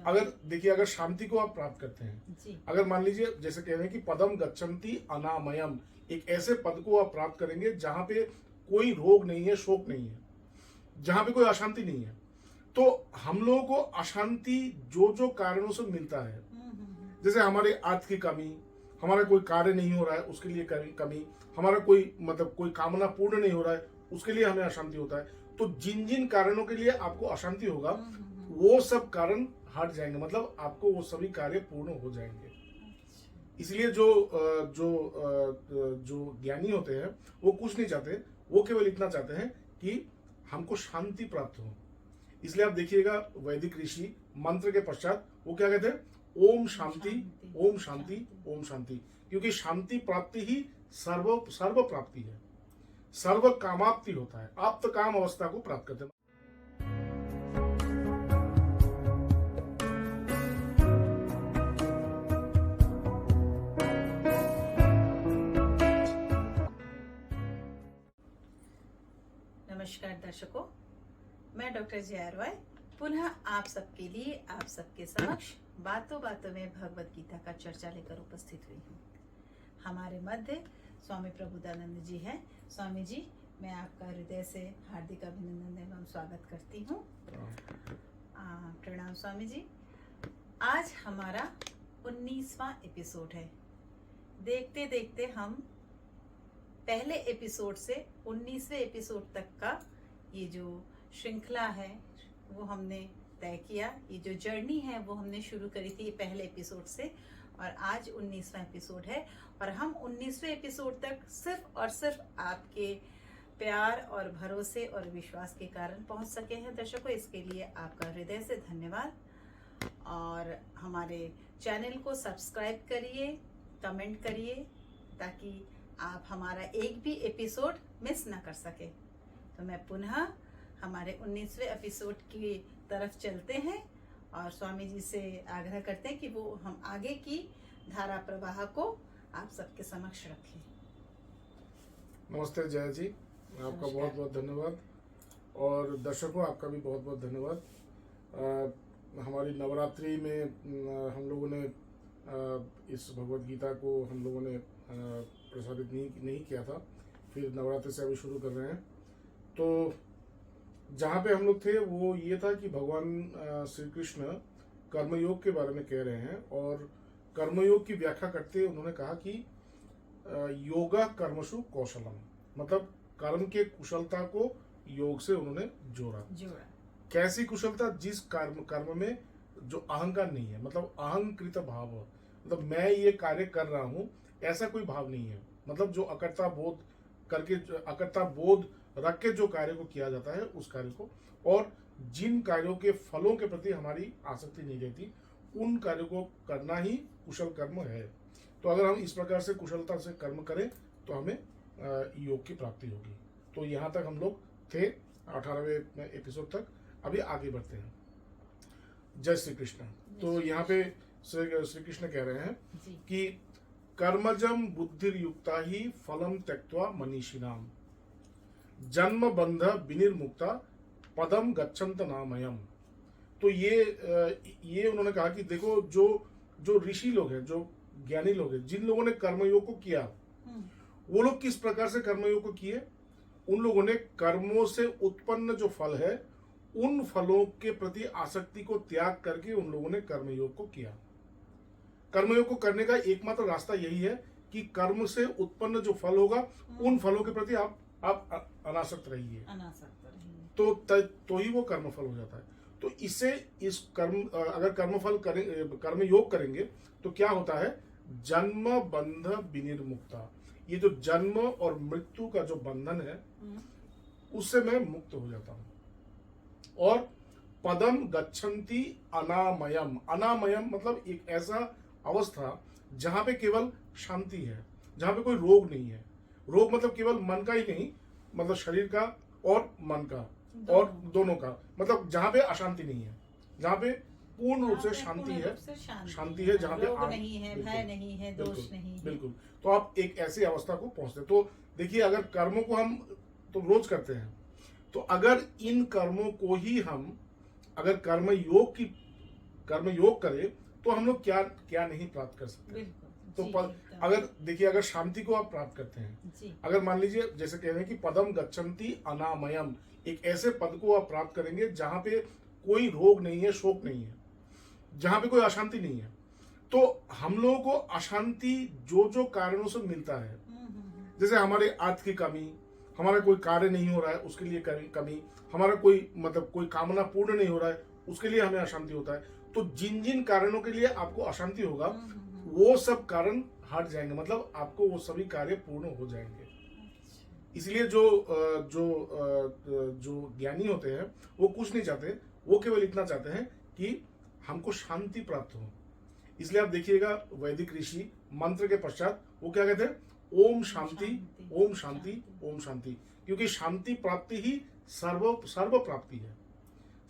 अगर देखिए, अगर शांति को आप प्राप्त करते हैं जी। अगर मान लीजिए जैसे कह रहे हैं कि पदम गच्छन्ति अनामयम, एक ऐसे पद को आप प्राप्त करेंगे जहां पे कोई रोग नहीं है, शोक नहीं है, जहां पे कोई अशांति नहीं है। तो हम लोगों को अशांति जो जो कारणों से मिलता है, जैसे हमारे अर्थ की कमी, हमारा कोई कार्य नहीं हो रहा है उसके लिए कमी, हमारा कोई मतलब कोई कामना पूर्ण नहीं हो रहा है उसके लिए हमें अशांति होता है। तो जिन जिन कारणों के लिए आपको अशांति होगा वो सब कारण हट जाएंगे, मतलब आपको वो सभी कार्य पूर्ण हो जाएंगे। इसलिए जो ज्ञानी होते हैं वो कुछ नहीं चाहते, वो केवल इतना चाहते हैं कि हमको शांति प्राप्त हो। इसलिए आप देखिएगा वैदिक ऋषि मंत्र के पश्चात वो क्या कहते हैं, ओम शांति ओम शांति ओम शांति, क्योंकि शांति प्राप्ति ही सर्व सर्व प्राप्ति है, सर्व कामाप्ति होता है, आप्त काम अवस्था को प्राप्त करते हैं। नमस्कार दर्शकों, मैं डॉक्टर जया रॉय पुनः आप सबके लिए, आप सबके समक्ष बातों बातों में भगवत गीता का चर्चा लेकर उपस्थित हुई हूँ। हमारे मध्य स्वामी प्रबुद्धानंद जी हैं। स्वामी जी, मैं आपका हृदय से हार्दिक अभिनंदन एवं स्वागत करती हूँ। प्रणाम स्वामी जी। आज हमारा 19वां एपिसोड है। देखते देखते हम पहले एपिसोड से 19वें एपिसोड तक का ये जो श्रृंखला है वो हमने तय किया। ये जो जर्नी है वो हमने शुरू करी थी पहले एपिसोड से, और आज 19वां एपिसोड है। और हम 19वें एपिसोड तक सिर्फ और सिर्फ आपके प्यार और भरोसे और विश्वास के कारण पहुंच सके हैं। दर्शकों, इसके लिए आपका हृदय से धन्यवाद। और हमारे चैनल को सब्सक्राइब करिए, कमेंट करिए, ताकि आप हमारा एक भी एपिसोड मिस ना कर सके। तो मैं पुनः हमारे 19वें एपिसोड की तरफ चलते हैं और स्वामी जी से आग्रह करते हैं कि वो हम आगे की धारा प्रवाह को आप सबके समक्ष रखें। नमस्ते जया जी, आपका बहुत बहुत धन्यवाद, और दर्शकों आपका भी बहुत बहुत धन्यवाद। हमारी नवरात्रि में हम लोगों ने इस भगवत गीता को हम लोगों ने प्रसारित नहीं किया था, फिर नवरात्रि से अभी शुरू कर रहे हैं। तो जहाँ पे हम लोग थे वो ये था कि भगवान श्री कृष्ण कर्मयोग के बारे में कह रहे हैं, और कर्मयोग की व्याख्या करते हुए उन्होंने कहा कि योगा कर्मसु कौशलम, मतलब कर्म के कुशलता को योग से उन्होंने जोड़ा। कैसी कुशलता? जिस कर्म में जो अहंकार नहीं है, मतलब अहंकृत भाव, मतलब मैं ये कार्य कर रहा हूँ ऐसा कोई भाव नहीं है, मतलब जो अकर्ता बोध करके, अकर्ता बोध रख के जो कार्य को किया जाता है उस कार्य को, और जिन कार्यों के फलों के प्रति हमारी आसक्ति नहीं रहती उन कार्यों को करना ही कुशल कर्म है। तो अगर हम इस प्रकार से कुशलता से कर्म करें तो हमें योग की प्राप्ति होगी। तो यहाँ तक हम लोग थे 18वें एपिसोड तक। अभी आगे बढ़ते हैं। जय श्री कृष्ण। तो यहाँ पे श्री कृष्ण कह रहे हैं कि कर्मजम बुद्धिर्युक्ता ही फलम त्यक्त्वा मनीषिणाम जन्म बंध विनिर्मुक्ता पदम गच्छन्त नामयम। तो ये उन्होंने कहा कि देखो, जो ऋषि लोग हैं, जो ज्ञानी लोग हैं, जिन लोगों ने कर्मयोग को किया, वो लोग किस प्रकार से कर्मयोग को किए? उन लोगों ने कर्मों से उत्पन्न जो फल है उन फलों के प्रति आसक्ति को त्याग करके उन लोगों ने कर्मयोग को किया। कर्मयोग को करने का एकमात्र रास्ता यही है कि कर्म से उत्पन्न जो फल होगा उन फलों के प्रति आप अनासक्त रहिए, तो ही वो कर्मफल हो जाता है। तो इससे इस अगर कर्मयोग करेंगे तो क्या होता है? जन्म बंध विनिर्मुक्ता, ये जो जन्म और मृत्यु का जो बंधन है उससे मैं मुक्त हो जाता हूं। और पदम गच्छन्ति अनामयम, अनामयम मतलब एक ऐसा अवस्था जहां पे केवल शांति है, जहां पे कोई रोग नहीं है। रोग मतलब केवल मन का ही नहीं, मतलब शरीर का और मन का और दोनों का, मतलब जहां पे अशांति नहीं है, जहां पे पूर्ण रूप से शांति है, जहां पे रोग नहीं है, भय नहीं है, दोष नहीं है। बिल्कुल। तो आप एक ऐसी अवस्था को पहुंचते। तो देखिए, अगर कर्मों को हम तो रोज करते हैं, तो अगर इन कर्मों को ही हम अगर कर्म योग की कर्म योग करें तो हम लोग क्या क्या नहीं प्राप्त कर सकते। बिल्कुल तो जी, अगर देखिए, अगर शांति को आप प्राप्त करते हैं, जी अगर मान लीजिए जैसे कह रहे हैं कि पदम गच्छन्ति अनामयम, एक ऐसे पद को आप प्राप्त करेंगे जहां पे कोई रोग नहीं है, शोक नहीं है, जहां पे कोई अशांति नहीं है। तो हम लोगों को अशांति जो जो कारणों से मिलता है, जैसे हमारे अर्थ की कमी, हमारा कोई कार्य नहीं हो रहा है उसके लिए कमी, हमारा कोई मतलब कोई कामना पूर्ण नहीं हो रहा है उसके लिए हमें अशांति होता है। तो जिन जिन कारणों के लिए आपको अशांति होगा वो सब कारण हट जाएंगे, मतलब आपको वो सभी कार्य पूर्ण हो जाएंगे। इसलिए जो ज्ञानी होते हैं वो कुछ नहीं चाहते, वो केवल इतना चाहते हैं कि हमको शांति प्राप्त हो। इसलिए आप देखिएगा वैदिक ऋषि मंत्र के पश्चात वो क्या कहते हैं, ओम शांति ओम शांति ओम शांति, क्योंकि शांति प्राप्ति ही सर्व प्राप्ति है,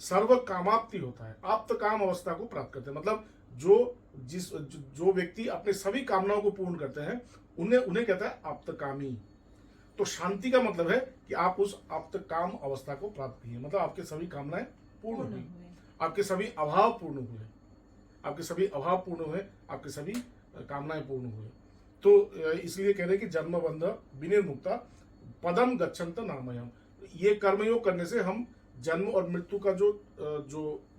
सर्व कामाप्ति होता है। आप्त काम अवस्था को प्राप्त करते हैं, मतलब जो व्यक्ति अपने सभी कामनाओं को पूर्ण करते हैं उन्हें कहता है आप्त कामी। तो शांति का मतलब है कि आप उस आप्त काम अवस्था को प्राप्त किए, मतलब आपके सभी कामनाएं पूर्ण हुई, आपके सभी अभाव पूर्ण हुए, आपके सभी अभाव पूर्ण हुए, आपके सभी कामनाएं पूर्ण हुए। तो इसलिए कह रहे हैं कि जन्म बंध विनिर्मुक्ता पदम गच्छन्त नामयम। ये कर्मयोग करने से हम जन्म और मृत्यु का जो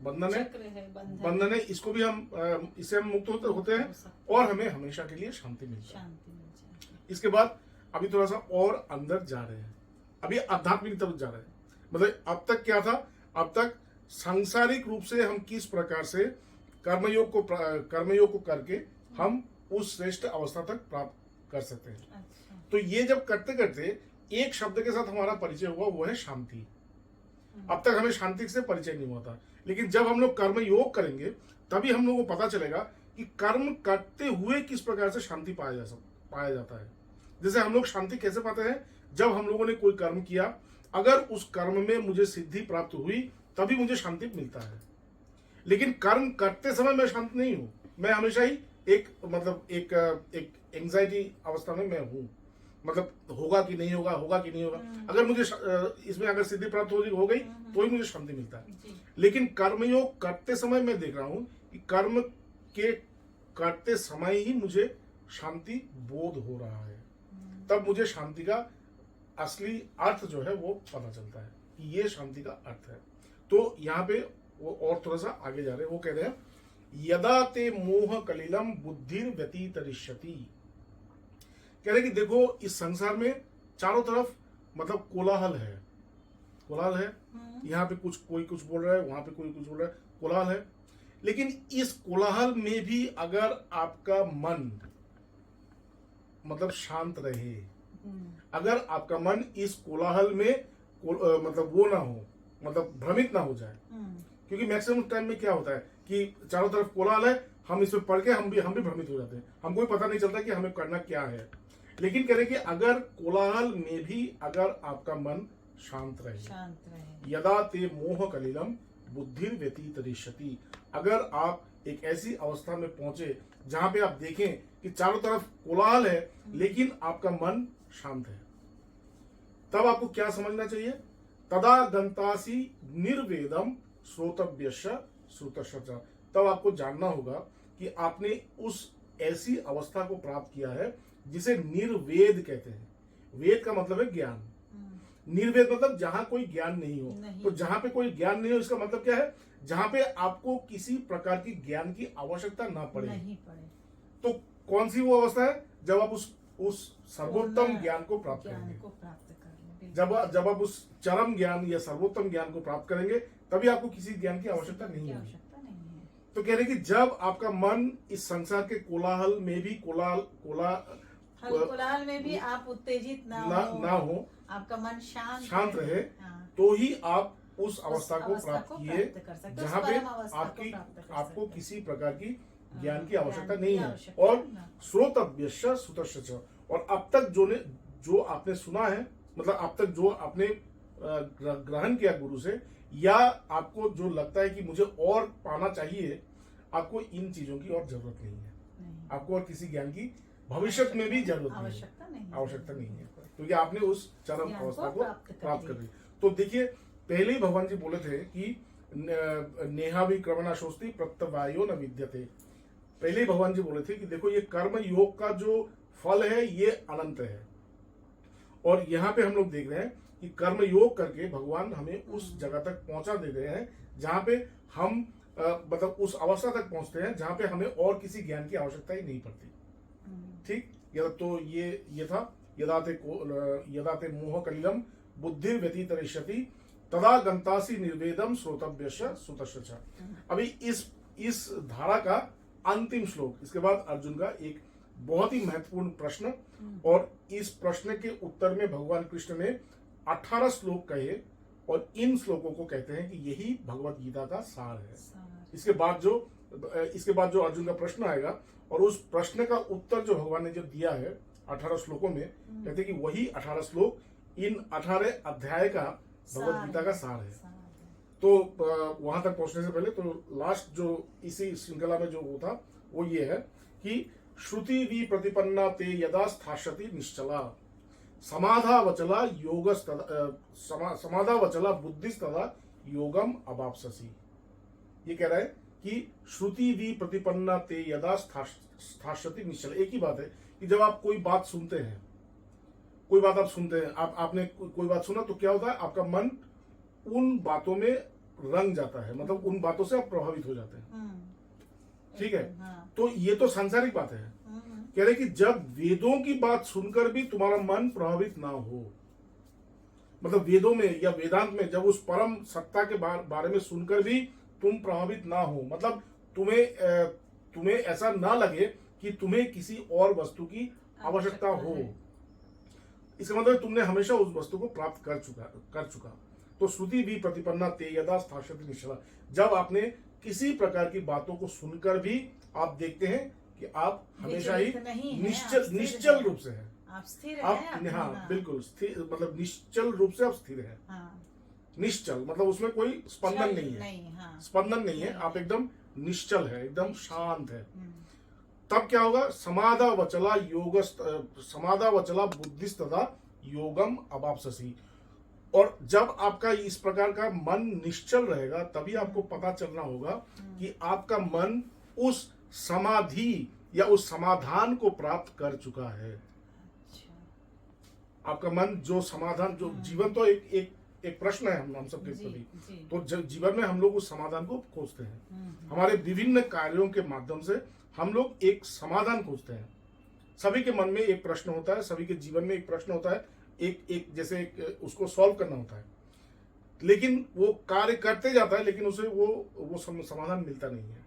बंधन है इसको भी हम इससे हम मुक्त होते हैं और हमें हमेशा के लिए शांति मिलती है। इसके बाद अभी थोड़ा सा और अंदर जा रहे हैं, अभी आध्यात्मिक तरफ जा रहे हैं। मतलब अब तक क्या था, अब तक सांसारिक रूप से हम किस प्रकार से कर्मयोग को करके हम उस श्रेष्ठ अवस्था तक प्राप्त कर सकते हैं। अच्छा। तो ये जब करते करते एक शब्द के साथ हमारा परिचय हुआ, वो है शांति। अब तक हमें शांति से परिचय नहीं हुआ था, लेकिन जब हम लोग कर्म योग करेंगे तभी हम लोगों को पता चलेगा कि कर्म करते हुए किस प्रकार से शांति पाया जाता है। जैसे हम लोग शांति कैसे पाते हैं, जब हम लोगों ने कोई कर्म किया, अगर उस कर्म में मुझे सिद्धि प्राप्त हुई तभी मुझे शांति मिलता है। लेकिन कर्म करते समय मैं शांत नहीं हूं, मैं हमेशा ही एक एंजाइटी अवस्था में मैं हूं, मतलब होगा कि नहीं होगा, होगा कि नहीं होगा। अगर मुझे इसमें अगर सिद्धि प्राप्त हो गई तो ही मुझे शांति मिलता है। लेकिन कर्मयोग करते समय मैं देख रहा हूं कि कर्म के करते समय ही मुझे शांति बोध हो रहा है, तब मुझे शांति का असली अर्थ जो है वो पता चलता है कि ये शांति का अर्थ है। तो यहाँ पे वो और थोड़ा सा आगे जा रहे हैं, वो कह रहे हैं यदा ते मोह कलिलम बुद्धिर व्यतीतरिष्यति। कह रहे कि देखो इस संसार में चारों तरफ मतलब कोलाहल है, यहाँ पे कोई कुछ बोल रहा है, वहां पे कोई कुछ बोल रहा है, कोलाहल है। लेकिन इस कोलाहल में भी अगर आपका मन मतलब शांत रहे, अगर आपका मन इस कोलाहल में मतलब वो ना हो, मतलब भ्रमित ना हो जाए, क्योंकि मैक्सिमम टाइम में क्या होता है कि चारों तरफ कोलाहल है, हम इसमें पढ़ के हम भी भ्रमित हो जाते हैं, हमको भी पता नहीं चलता कि हमें करना क्या है। लेकिन कह रहे कि अगर कोलाहल में भी अगर आपका मन शांत रहे, यदा ते मोह कलिलम बुद्धिर व्यतीतरिष्यति, अगर आप एक ऐसी अवस्था में पहुंचे जहां पे आप देखें कि चारों तरफ कोलाहल है लेकिन आपका मन शांत है, तब आपको क्या समझना चाहिए, तदा गंतासी निर्वेदम श्रोतव्यस्य श्रुतश्च। तब आपको जानना होगा कि आपने उस ऐसी अवस्था को प्राप्त किया है जिसे निर्वेद कहते हैं। वेद का मतलब है ज्ञान, निर्वेद मतलब जहां कोई ज्ञान नहीं हो। तो जहां पे कोई ज्ञान नहीं हो इसका मतलब क्या है, जहां पे आपको किसी प्रकार की ज्ञान की आवश्यकता ना पड़े। तो कौन सी वो अवस्था है, जब आप उस सर्वोत्तम ज्ञान को प्राप्त करेंगे, जब आप उस चरम ज्ञान या सर्वोत्तम ज्ञान को प्राप्त करेंगे तभी आपको किसी ज्ञान की आवश्यकता नहीं होगी। तो कह रहे कि जब आपका मन इस संसार के कोलाहल में भी कोलाहल में भी आप उत्तेजित ना हो, आपका मन शांत रहे, तो ही आप उस अवस्था को प्राप्त किए जहाँ पे आपको किसी प्रकार की ज्ञान की आवश्यकता नहीं है। और श्रोतव्यस्य श्रुतश्च, और अब तक जो आपने सुना है, मतलब अब तक जो आपने ग्रहण किया गुरु से, या आपको जो लगता है कि मुझे और पाना चाहिए, आपको इन चीजों की और जरूरत नहीं है, आपको और किसी ज्ञान की भविष्य में भी जरूरत आवश्यकता नहीं है, क्योंकि आपने उस चरम अवस्था को प्राप्त कर ली। तो देखिए पहले ही भगवान जी बोले थे कि नेहा भी क्रमणा शोस्ति प्रत्यवायो न विद्यते। पहले ही भगवान जी बोले थे कि देखो ये कर्म योग का जो फल है ये अनंत है, और यहाँ पे हम लोग देख रहे हैं कि कर्म योग करके भगवान हमें उस जगह तक पहुंचा दे रहे हैं जहाँ पे हम मतलब उस अवस्था तक पहुंचते हैं जहाँ पे हमें और किसी ज्ञान की आवश्यकता ही नहीं पड़ती। ठीक, या तो ये था यदाते मोह कलिलम बुद्धि व्यतीतरिष्यति तदा गंतासी निर्वेदम श्रोतव्यश्च सुतश्च। अभी इस धारा का अंतिम श्लोक, इसके बाद अर्जुन का एक बहुत ही महत्वपूर्ण प्रश्न, और इस प्रश्न के उत्तर में भगवान कृष्ण ने 18 श्लोक कहे, और इन श्लोकों को कहते हैं कि यही भगवत गीता का सार है। इसके बाद जो अर्जुन का प्रश्न आएगा, और उस प्रश्न का उत्तर जो भगवान ने जो दिया है 18 श्लोकों में, कहते हैं कि वही 18 श्लोक इन 18 अध्याय का भगवत गीता का सार है। तो वहां तक पहुंचने से पहले तो लास्ट जो इसी श्रृंखला में जो वो था वो ये है कि श्रुति भी प्रतिपन्ना ते यदा स्थास्यति निश्चला समाधावचला समाधावचला बुद्धिस्तदा योगम अवाप्स्यसि। ये कह रहा है कि श्रुति भी प्रतिपन्ना ते यदा स्थास्यति निश्चला। एक ही बात है कि जब आप कोई बात सुनते हैं, कोई बात आप सुनते हैं, आपने कोई बात सुना, तो क्या होता है, आपका मन उन बातों में रंग जाता है, मतलब उन बातों से आप प्रभावित हो जाते हैं। ठीक है, तो ये तो सांसारिक बात है। कह रहे कि जब वेदों की बात सुनकर भी तुम्हारा मन प्रभावित ना हो, मतलब वेदों में या वेदांत में जब उस परम सत्ता के बारे में सुनकर भी तुम प्रभावित ना हो, मतलब तुम्हें ऐसा ना लगे कि तुम्हें किसी और वस्तु की आवश्यकता हो, इसका मतलब तुमने हमेशा उस वस्तु को प्राप्त कर चुका। तो श्रुति भी प्रतिपन्ना ते यदा स्थास्यति निश्चला, जब आपने किसी प्रकार की बातों को सुनकर भी आप देखते हैं कि आप हमेशा ही निश्चल रूप से हैं, आप स्थिर हैं। हाँ, बिल्कुल स्थिर, मतलब निश्चल रूप से आप स्थिर हैं। निश्चल मतलब उसमें कोई स्पंदन नहीं है, स्पंदन नहीं है, आप एकदम निश्चल है, एकदम शांत है। तब क्या होगा, समाधा वचला बुद्धिस्तदा योगम अवाप्स्यसि। और जब आपका इस प्रकार का मन निश्चल रहेगा तभी आपको पता चलना होगा कि आपका मन उस समाधि या उस समाधान को प्राप्त कर चुका है। आपका मन जो समाधान, जो जीवन तो एक प्रश्न है हम सबके प्रति, तो जीवन में हम लोग उस समाधान को खोजते हैं। हमारे विभिन्न कार्यों के माध्यम से हम लोग एक समाधान खोजते हैं। सभी के मन में एक प्रश्न होता है, सभी के जीवन में एक प्रश्न होता है, एक उसको सॉल्व करना होता है, लेकिन वो कार्य करते जाता है, लेकिन उसे वो समाधान मिलता नहीं है।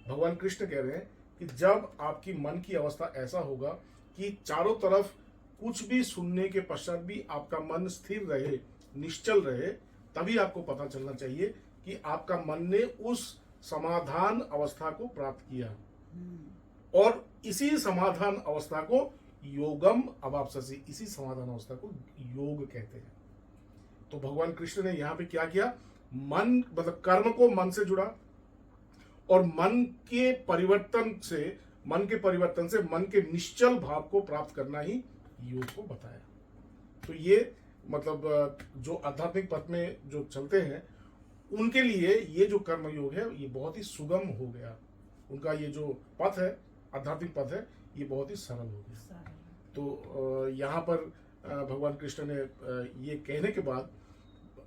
भगवान कृष्ण कह रहे हैं कि जब आपकी मन की अवस्था ऐसा होगा कि चारों तरफ कुछ भी सुनने के पश्चात भी आपका मन स्थिर रहे, निश्चल रहे, तभी आपको पता चलना चाहिए कि आपका मन ने उस समाधान अवस्था को प्राप्त किया, और इसी समाधान अवस्था को योगम अवाप्स्यसि, इसी समाधान अवस्था को योग कहते हैं। तो भगवान कृष्ण ने यहाँ पे क्या किया, मन मतलब कर्म को मन से जुड़ा, और मन के परिवर्तन से मन के निश्चल भाव को प्राप्त करना ही योग को बताया। तो ये मतलब जो आध्यात्मिक पथ में जो चलते हैं उनके लिए ये जो कर्म योग है ये बहुत ही सुगम हो गया। उनका ये जो पथ है, आध्यात्मिक पथ है, ये बहुत ही सरल हो गया। तो यहाँ पर भगवान कृष्ण ने ये कहने के बाद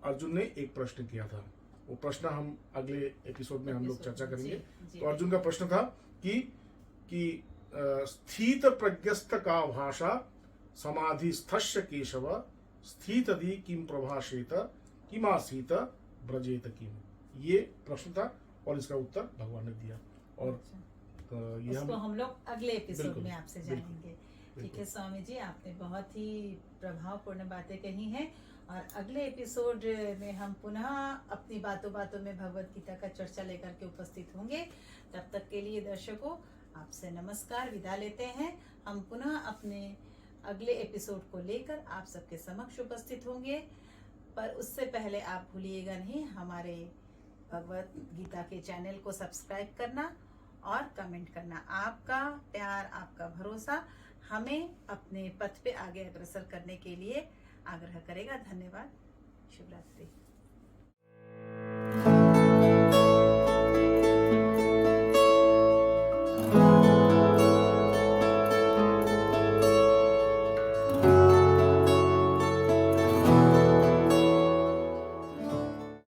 अर्जुन ने एक प्रश्न किया था। वो प्रश्न हम अगले एपिसोड में हम लोग चर्चा करेंगे। तो अर्जुन का प्रश्न था कि स्थित प्रज्ञस्त का भाषा समाधिस्थस्य केशव स्थितधि किम प्रभाषेत किमासीत ब्रजेत किम। ये प्रश्न था और इसका उत्तर भगवान ने दिया। और ये हम लोग अगले एपिसोड में आपसे जानेंगे। ठीक है स्वामी जी, आपने बहुत ही प्रभावपूर्ण बातें कही हैं, और अगले एपिसोड में हम पुनः अपनी बातों में भगवत गीता का चर्चा लेकर के उपस्थित होंगे। तब तक के लिए दर्शकों आपसे नमस्कार, विदा लेते हैं। हम पुनः अपने अगले एपिसोड को लेकर आप सबके समक्ष उपस्थित होंगे, पर उससे पहले आप भूलिएगा नहीं हमारे भगवत गीता के चैनल को सब्सक्राइब करना और कमेंट करना। आपका प्यार, आपका भरोसा हमें अपने पथ पे आगे अग्रसर करने के लिए आग्रह करेगा। धन्यवाद। शुभ रात्रि।